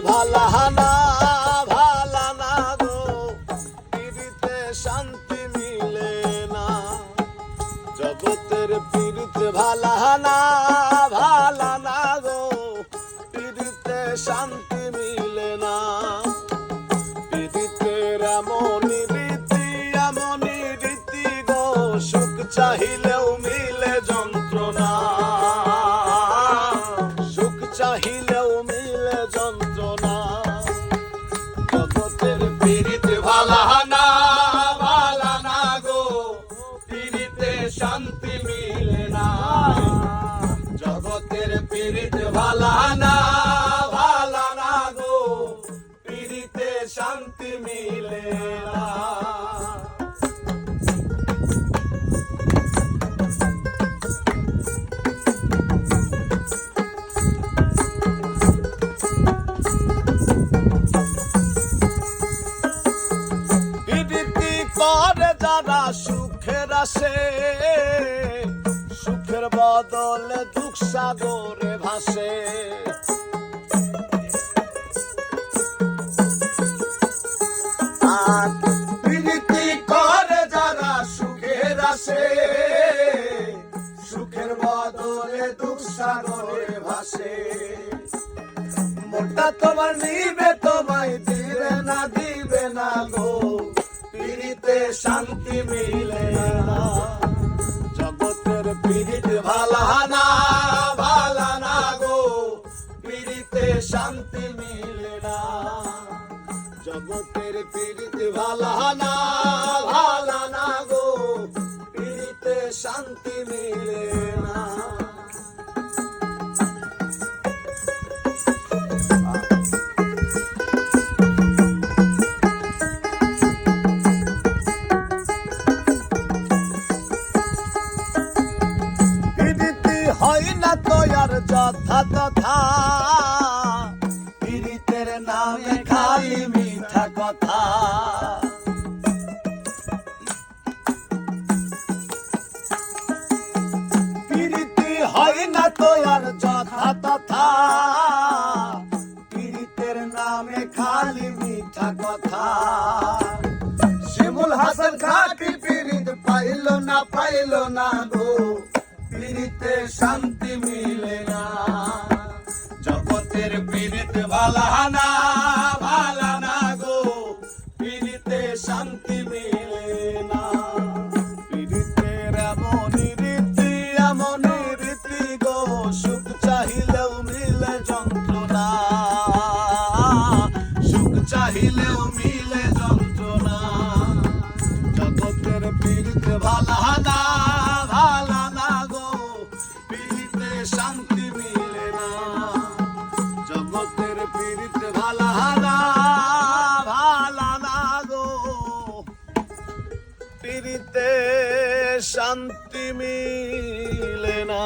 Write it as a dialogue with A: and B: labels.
A: ভালা না ভালা না গো, পীড়িতে শান্তি মিলে না। জগতের পীড়িত ভালা না ভালা না গো, পীড়িতে শান্তি মিলে না। পীড়িতের এমনই রীতি গো, সুখ চাহিলেও মিলে যন্ত্রণা, সুখ চাহিলেও মিলে যন্ত্রণা। জগতের পীড়িত ভালা না ভালা না গো, পীড়িতে শান্তি মিলে না। জগতের পীড়িত ভালা না ভালা না গো, পীড়িতে শান্তি মিলে না। করে যারা সুখের আসে, সুখের বদলে দুঃখ সাগরে ভাসে। আর প্রীতি করে যারা সুখের আসে, সুখের বদলে দুঃখ সাগরে ভাসে। মনটা তোমার নিবে তোমায় দিবে না গো, পীড়িতে শান্তি মিলে না। জগতের পীড়িত ভালা না ভালা না গো, পীড়িতে শান্তি মিলে না। জগতের পীড়িত ভালা না ভালা না গো, পীড়িতে শান্তি মিলে না। হয় না তো আর যথা তথা, পীড়িতের নামে খালি মিঠা কথা। পীড়িতি হয় না তো আর যথা তথা, পীড়িতের নামে খালি মিঠা কথা। শিমুল হাসান খাটি পীড়িত পাইল না গো, পীড়িতে শান্তি মিলে না। জগতের পীড়িত ভালা না ভালা না গো, পীড়িতে শান্তি মিলে না। পীড়িতের এমনই রীতি গো, সুখ চাহিলেও মিলে যন্ত্রণা, সুখ চাহিলেও মিলে যন্ত্রণা। জগতের পীড়িত ভালা না ভালা না গো, পীড়িতে শান্তি মিলে না। জগতের পীড়িত ভালা না ভালা না গো, পীড়িতে শান্তি মিলে না।